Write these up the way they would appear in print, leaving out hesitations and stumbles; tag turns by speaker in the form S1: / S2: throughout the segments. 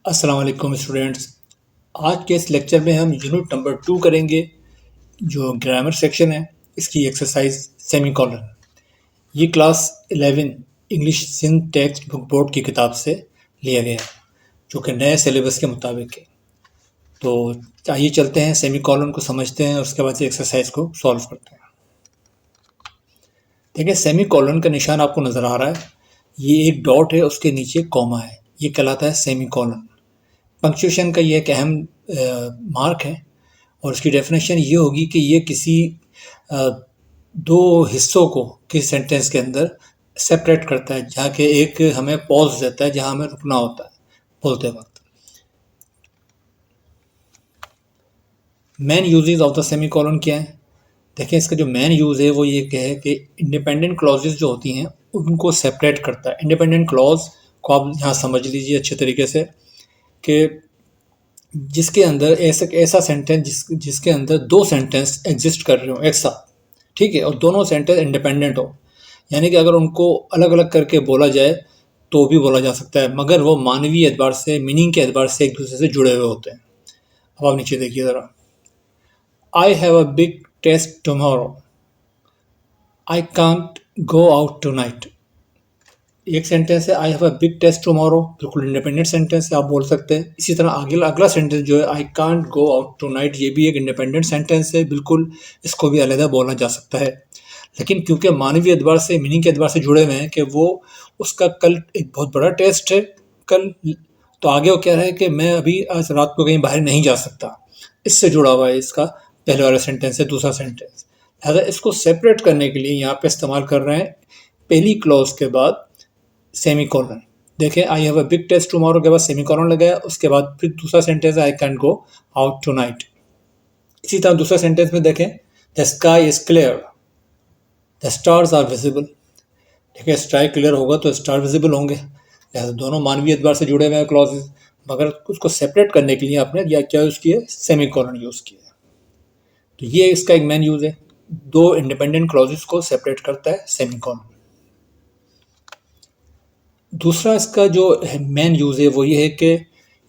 S1: अस्सलाम वालेकुम स्टूडेंट्स। आज के इस लेक्चर में हम यूनिट नंबर 2 करेंगे, जो ग्रामर सेक्शन है। इसकी एक्सरसाइज सेमी कॉलन। ये class 11 English Sindh textbook board की किताब से लिया गया है, जो कि नए सिलेबस के मुताबिक है। तो आइए चलते हैं, सेमी कॉलन को समझते हैं और उसके बाद से एक्सरसाइज को सॉल्व करते हैं। देखिए, सेमी कॉलन का निशान आपको नज़र आ रहा है। ये एक डॉट है, उसके नीचे कॉमा है, ये कहलाता है सेमी कॉलन। पंक्चुएशन का ये एक अहम मार्क है और उसकी डेफिनेशन ये होगी कि ये किसी दो हिस्सों को किसी सेंटेंस के अंदर सेपरेट करता है, जहाँ के एक हमें पॉज देता है, जहाँ हमें रुकना होता है बोलते वक्त। Main uses of the semi colon क्या है? देखिए, इसका जो मेन यूज़ है वो ये है कि इंडिपेंडेंट क्लॉजेज जो होती हैं उनको सेपरेट करता है। इंडिपेंडेंट क्लॉज को आप यहाँ समझ लीजिए अच्छे तरीके से कि जिसके अंदर ऐसा सेंटेंस जिसके अंदर दो सेंटेंस एग्जिस्ट कर रहे हो एक साथ, ठीक है, और दोनों सेंटेंस इंडिपेंडेंट हो, यानी कि अगर उनको अलग अलग करके बोला जाए तो भी बोला जा सकता है, मगर वो मानवीय एतबार से, मीनिंग के एतबार से एक दूसरे से जुड़े हुए होते हैं। अब आप नीचे देखिए ज़रा। I have a big test tomorrow, I can't go out tonight. एक सेंटेंस है I have a big test tomorrow, बिल्कुल इंडिपेंडेंट सेंटेंस है, आप बोल सकते हैं। इसी तरह अगला सेंटेंस जो है आई कांट गो आउट टुनाइट, ये भी एक इंडिपेंडेंट सेंटेंस है, बिल्कुल इसको भी अलग बोला जा सकता है। लेकिन क्योंकि मानवीय एतबार से, मीनिंग के एतबार से जुड़े हुए हैं कि वो उसका कल एक बहुत बड़ा टेस्ट है कल, तो आगे वो कह रहा है कि मैं अभी आज रात को कहीं बाहर नहीं जा सकता, इससे जुड़ा हुआ है इसका पहले वाला सेंटेंस है। दूसरा सेंटेंस लिहाजा इसको सेपरेट करने के लिए यहाँ पे इस्तेमाल कर रहे हैं पहली क्लॉज के बाद सेमी कॉलन। देखें, I have a big test tomorrow के बाद सेमी कॉलन लगाया, उसके बाद फिर दूसरा sentence I can go out tonight. इसी तरह दूसरा सेंटेंस में देखें, the sky is clear, the stars are visible. देखिए, स्काई क्लियर होगा तो स्टार विजिबल होंगे, लिहाजा दोनों मानवीय एतबार से जुड़े हुए हैं क्लॉजेज, मगर उसको सेपरेट करने के लिए आपने या क्या यूज़ किया, सेमी कॉलन यूज़ किया। तो ये इसका एक मेन यूज़ है, दो इंडिपेंडेंट क्लॉजेज को सेपरेट करता है सेमी कॉलन। दूसरा इसका जो मेन यूज़ है वो ये है कि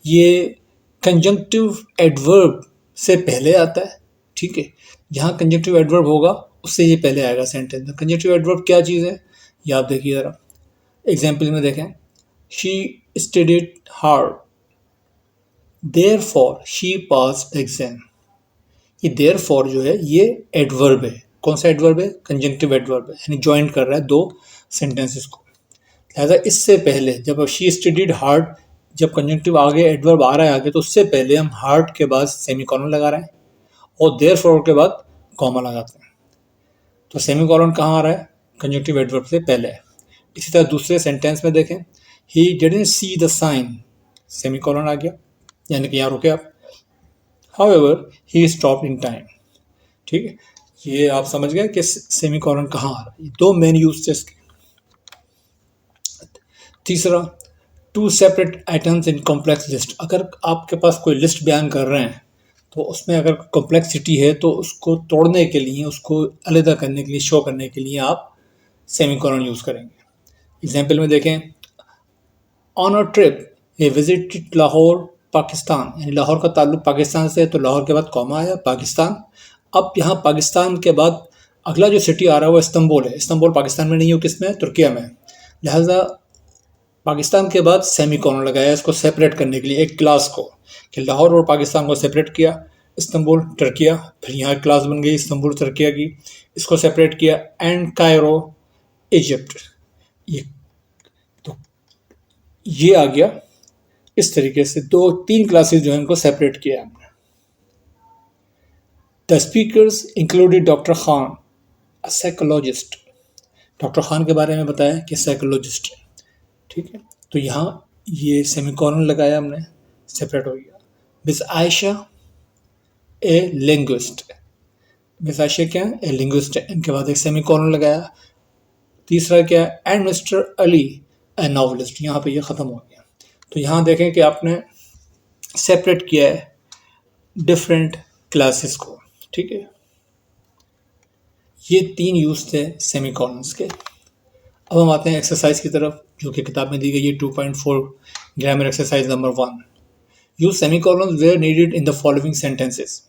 S1: ये कंजंक्टिव एडवर्ब से पहले आता है, ठीक है। जहाँ कंजंक्टिव एडवर्ब होगा उससे ये पहले आएगा सेंटेंस में। कंजंक्टिव एडवर्ब क्या चीज़ है ये आप देखिए ज़रा। एग्जाम्पल में देखें, she studied hard, therefore she passed the exam. ये देयरफॉर जो है ये एडवर्ब है। कौन सा एडवर्ब है? कंजंक्टिव एडवर्ब है, यानी ज्वाइन कर रहा है दो सेंटेंसेस को। लिहाजा इससे पहले जब शी स्टडीड हार्ड, जब कंजंक्टिव आगे एडवर्ब आ रहा है आगे, तो उससे पहले हम हार्ड के बाद सेमी कॉलन लगा रहे हैं और देयरफॉर के बाद कॉमा लगाते हैं। तो सेमी कॉलन कहाँ आ रहा है? कंजंक्टिव एडवर्ब से पहले है। इसी तरह दूसरे सेंटेंस में देखें, he didn't see the sign, semicolon आ गया, यानी कि यहाँ रुके आप। However he stopped in time, ठीक है। ये आप समझ गए कि सेमी कॉलन कहाँ आ रहा है। दो मेन यूज थे इसके। तीसरा, to separate items in complex list. अगर आपके पास कोई लिस्ट बयान कर रहे हैं तो उसमें अगर कॉम्प्लेक्सिटी है तो उसको तोड़ने के लिए, उसको अलग करने के लिए, शो करने के लिए आप सेमी कॉलन यूज़ करेंगे। एग्जाम्पल में देखें, on a trip A visited Lahore Pakistan, यानी लाहौर का ताल्लुक पाकिस्तान से है तो लाहौर के बाद कॉमा आया, पाकिस्तान। अब यहाँ पाकिस्तान के बाद अगला जो सिटी आ रहा है वो इस्तांबुल है। इस्तांबुल पाकिस्तान में नहीं हो, किस में? तुर्किया में। लिहाजा पाकिस्तान के बाद सेमी कॉलन लगाया इसको सेपरेट करने के लिए, एक क्लास को, कि लाहौर और पाकिस्तान को सेपरेट किया, इस्तांबुल तुर्किया, फिर यहाँ क्लास बन गई इस्तांबुल तुर्किया की, इसको सेपरेट किया, एंड कायरो इजिप्ट। ये तो ये आ गया। इस तरीके से दो तीन क्लासेस जो है इनको सेपरेट किया हमने। The speakers included doctor Khan, a psychologist. Doctor Khan के बारे में बताया कि साइकोलॉजिस्ट, ठीक है। तो यहाँ ये सेमीकोलन लगाया हमने, सेपरेट हो गया। मिस आयशा ए लिंग्विस्ट, मिस आयशा क्या है? ए लिंग्विस्ट है। इनके बाद एक सेमीकोलन लगाया। तीसरा क्या है? And mister Ali A novelist. यहाँ पे ये ख़त्म हो गया। तो यहाँ देखें कि आपने सेपरेट किया है डिफरेंट क्लासेस को, ठीक है। ये तीन यूज़ थे सेमीकोलन्स के। अब हम आते हैं एक्सरसाइज की तरफ, जो कि किताब में दी गई है 2.4 grammar exercise number 1। use semicolons where needed in the following sentences.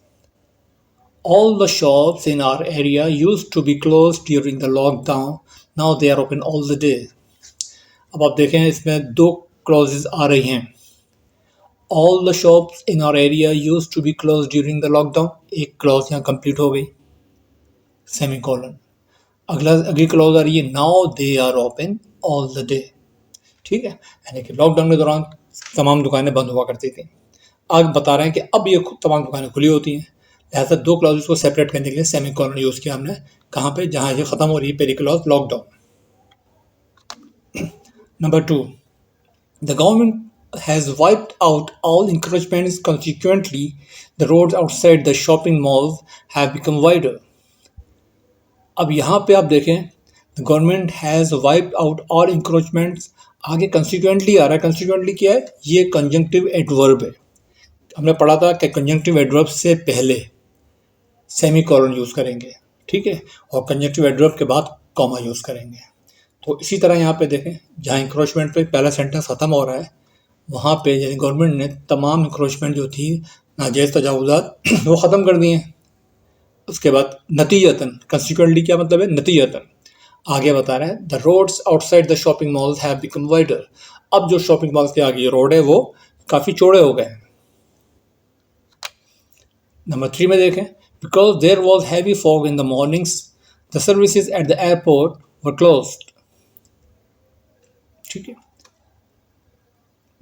S1: All the shops in our area used to be closed during the lockdown. Now they are open all the day. अब आप देखें इसमें दो clauses आ रही हैं. All the shops in our area used to be closed during the lockdown. एक clause यहाँ complete हो गई. सेमीकोलन. अगली क्लॉज आ रही है now they are open all the day. ठीक है, यानी कि लॉकडाउन के दौरान तमाम दुकानें बंद हुआ करती थी. आगे बता रहे हैं कि अब ये तमाम दुकानें खुली होती हैं. लिहाजा दो क्लॉजेस को सेपरेट करने के लिए सेमीकोलन यूज़ किया हमने. कहाँ पे? जहाँ ये ख़त्म हो रही है पहली clause lockdown. Number 2, the government has wiped out all encroachments. Consequently, the roads outside the shopping malls have become wider. अब यहाँ पे आप देखें, the government has wiped out all encroachments. आगे कंसिक्वेंटली आ रहा है. कंसिक्वेंटली क्या है? ये कंजंक्टिव एडवर्ब है. हमने पढ़ा था कि कंजंक्टिव एडवर्ब से पहले सेमीकोलन यूज़ करेंगे. ठीक है, और कंजंक्टिव एडवर्ब के बाद कॉमा यूज़ करेंगे. तो इसी तरह यहाँ पे देखें, जहाँ इंक्रोचमेंट पे पहला सेंटेंस ख़त्म हो रहा है, वहाँ पे यानी गवर्नमेंट ने तमाम इंक्रोचमेंट जो थी, नाजायज़ तजावुज़ात, वो ख़त्म कर दिए हैं. उसके बाद नतीजतन, कंसिक्वेंटली क्या मतलब है? नतीजतन. आगे बता रहा है the roads outside the shopping malls have become wider. अब जो शॉपिंग मॉल्स के आगे रोड है वो काफ़ी चौड़े हो गए हैं. नंबर 3 में देखें, because there was heavy fog in the mornings the services at the airport were closed. ठीक है,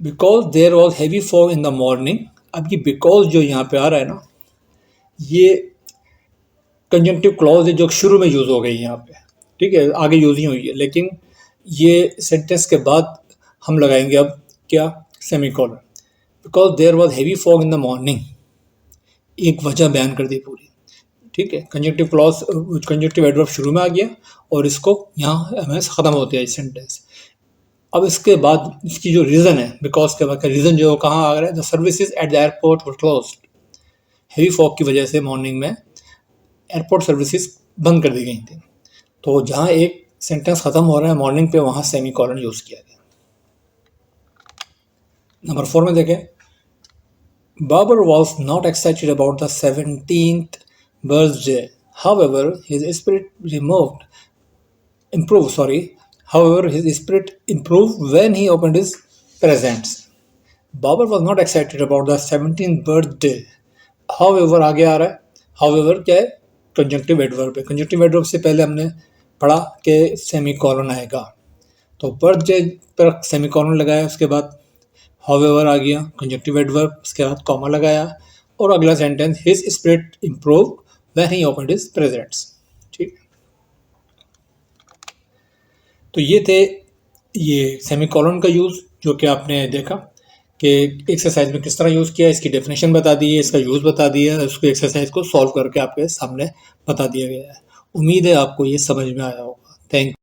S1: because there was heavy fog in the morning. अब ये बिकॉज जो यहाँ पे आ रहा है ना, ये कंजंक्टिव क्लॉज है जो शुरू में यूज़ हो गई यहाँ पे. ठीक है, आगे यूज़ नहीं हुई है, लेकिन ये सेंटेंस के बाद हम लगाएंगे अब क्या? Semicolon. Because there was heavy fog in the morning, एक वजह बयान कर दी पूरी. ठीक है, कंजंक्टिव क्लॉज, कंजंक्टिव एडवर्ब शुरू में आ गया और इसको यहाँ हमें ख़त्म होती है सेंटेंस. अब इसके बाद इसकी जो रीज़न है, बिकॉज के बाद का रीज़न जो कहाँ आ रहा है? The services at the airport were closed. Heavy fog की वजह से मॉर्निंग में एयरपोर्ट सर्विसेज बंद कर दी गई थी. तो जहाँ एक सेंटेंस ख़त्म हो रहा है मॉर्निंग पे, वहाँ सेमीकोलन यूज़ किया गया. नंबर 4 में देखें, Babar was not excited about the 17th birthday. However, his spirit improved when he opened his presents. Babar was not excited about the 17th birthday. However आगे आ रहा है. However क्या है? कंजंक्टिव एडवर्ब है. कंजंक्टिव एडवर्ब से पहले हमने पढ़ा कि सेमीकोलन आएगा, तो बर्थडे पर सेमीकोलन लगाया, उसके बाद however आ गया कंजंक्टिव एडवर्ब, उसके बाद कॉमा लगाया, और अगला sentence his spirit improved when he opened his presents. ठीक, तो ये थे ये सेमीकोलन का यूज़ जो कि आपने देखा कि एक्सरसाइज में किस तरह यूज़ किया. इसकी डेफिनेशन बता दी है, इसका यूज़ बता दिया है, उसको एक्सरसाइज को सॉल्व करके आपके सामने बता दिया गया है. उम्मीद है आपको ये समझ में आया होगा. Thank you.